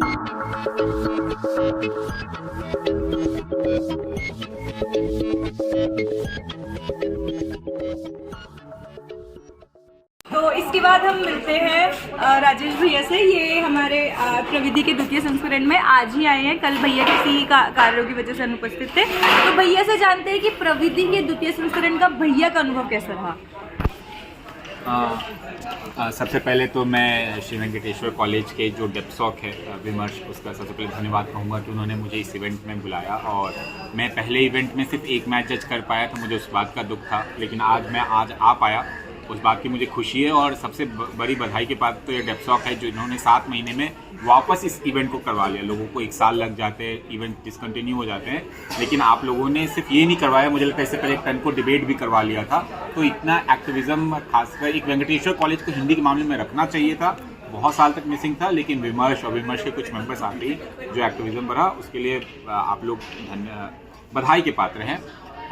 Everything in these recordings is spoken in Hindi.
तो इसके बाद हम मिलते हैं राजेश भैया से। ये हमारे प्रविधि के द्वितीय संस्करण में आज ही आए हैं, कल भैया किसी कार्यों की वजह से अनुपस्थित थे। तो भैया से जानते हैं कि प्रविधि के द्वितीय संस्करण का भैया का अनुभव कैसा रहा। सबसे पहले तो मैं श्री वेंकटेश्वर कॉलेज के जो डेप्सॉक है विमर्श, उसका सबसे पहले धन्यवाद कहूँगा कि उन्होंने मुझे इस इवेंट में बुलाया। और मैं पहले इवेंट में सिर्फ एक मैच जज कर पाया था, मुझे उस बात का दुख था, लेकिन आज मैं आ पाया, उस बात की मुझे खुशी है। और सबसे बड़ी बधाई के बाद तो ये डेप्सॉक है जो इन्होंने 7 महीने में वापस इस इवेंट को करवा लिया। लोगों को 1 साल लग जाते हैं, इवेंट डिसकंटिन्यू हो जाते हैं, लेकिन आप लोगों ने सिर्फ ये नहीं करवाया, मुझे लगता है इससे पहले एक टन को डिबेट भी करवा लिया था। तो इतना एक्टिविज्म खासकर एक वेंकटेश्वर कॉलेज को हिंदी के मामले में रखना चाहिए था, बहुत साल तक मिसिंग था। लेकिन विमर्श और विमर्श के कुछ मेंबर्स आते ही जो एक्टिविज्म बढ़ा, उसके लिए आप लोग बधाई के पात्र हैं।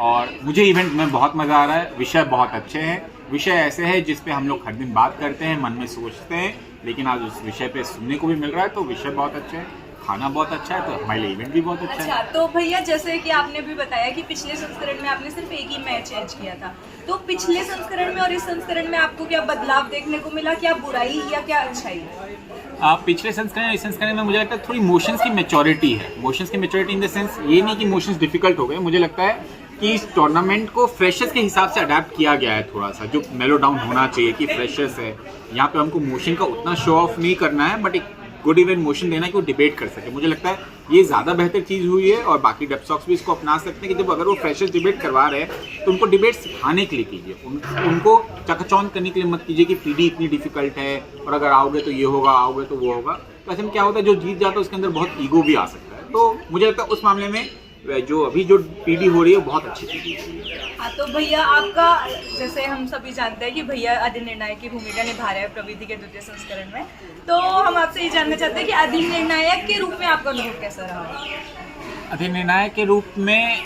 और मुझे इवेंट में बहुत मज़ा आ रहा है, विषय बहुत अच्छे हैं, विषय ऐसे हैं जिस पे हम लोग हर दिन बात करते हैं, मन में सोचते हैं, लेकिन आज उस विषय पे सुनने को भी मिल रहा है। तो विषय बहुत अच्छा है, खाना बहुत अच्छा है, तो हमारे लिए इवेंट भी बहुत अच्छा है। तो भैया जैसे कि आपने भी बताया कि पिछले संस्करण में आपने सिर्फ एक ही मैच चेंज किया था, तो पिछले संस्करण में और इस संस्करण में आपको क्या बदलाव देखने को मिला, क्या बुराई या क्या अच्छाई? पिछले संस्करण इस संस्करण में मुझे लगता है थोड़ी मोशंस की मैच्योरिटी है। मोशंस की मैच्योरिटी इन द सेंस ये नहीं कि मोशंस डिफिकल्ट हो गए, मुझे लगता है कि इस टूर्नामेंट को फ्रेशर्स के हिसाब से अडेप्ट किया गया है। थोड़ा सा जो मेलो डाउन होना चाहिए कि फ्रेशर्स है, यहाँ पे हमको मोशन का उतना शो ऑफ नहीं करना है, बट एक गुड इवेंट मोशन देना है कि वो डिबेट कर सके। मुझे लगता है ये ज़्यादा बेहतर चीज़ हुई है। और बाकी डेप्सॉक्स भी इसको अपना सकते हैं कि जब अगर वो फ्रेशर्स डिबेट करवा रहे हैं तो उनको डिबेट सिखाने के लिए कीजिए, उनको चकाचौंध करने के लिए मत कीजिए कि पीडी इतनी डिफिकल्ट है और अगर आओगे तो ये होगा, आओगे तो वो होगा। तो ऐसे में क्या होता है, जो जीत जाता है उसके अंदर बहुत ईगो भी आ सकता है। तो मुझे लगता है उस मामले में जो पीडी हो रही है वो बहुत अच्छी पीडी है। हाँ, तो भैया आपका, जैसे हम सभी जानते हैं कि भैया अधिनिर्णायक की भूमिका निभा रहे हैं प्रविधि के द्वितीय संस्करण में, तो हम आपसे ये जानना चाहते हैं कि अधिनिर्णायक के रूप में आपका अनुभव कैसा रहा? अधिनिर्णायक के रूप में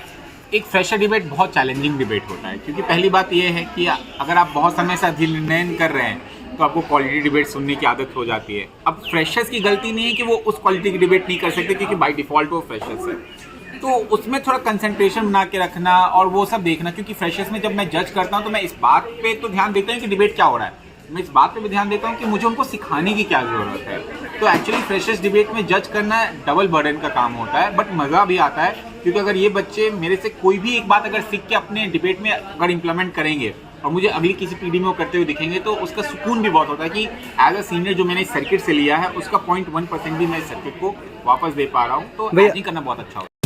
एक फ्रेशर डिबेट बहुत चैलेंजिंग डिबेट होता है, क्योंकि पहली बात यह है कि अगर आप बहुत समय से अधिनिर्णय कर रहे हैं तो आपको क्वालिटी डिबेट सुनने की आदत हो जाती है। अब फ्रेशर्स की गलती नहीं है कि वो उस क्वालिटी की डिबेट नहीं कर सकते, क्योंकि बाय डिफॉल्ट वो फ्रेशर्स है। तो उसमें थोड़ा कंसंट्रेशन बना के रखना और वो सब देखना, क्योंकि फ्रेशर्स में जब मैं जज करता हूँ तो मैं इस बात पे तो ध्यान देता हूँ कि डिबेट क्या हो रहा है, मैं इस बात पे भी ध्यान देता हूँ कि मुझे उनको सिखाने की क्या ज़रूरत है। तो एक्चुअली फ्रेशर्स डिबेट में जज करना डबल बर्डन का काम होता है, बट मज़ा भी आता है, क्योंकि अगर ये बच्चे मेरे से कोई भी एक बात अगर सीख के अपने डिबेट में अगर इम्प्लीमेंट करेंगे और मुझे अगली किसी पीढ़ी में वो करते हुए दिखेंगे, तो उसका सुकून भी बहुत होता है कि एज अ सीनियर जो मैंने इस सर्किट से लिया है उसका 0.1% भी मैं इस सर्किट को वापस दे पा रहा हूँ। तो ऐसे ही करना बहुत अच्छा होता है।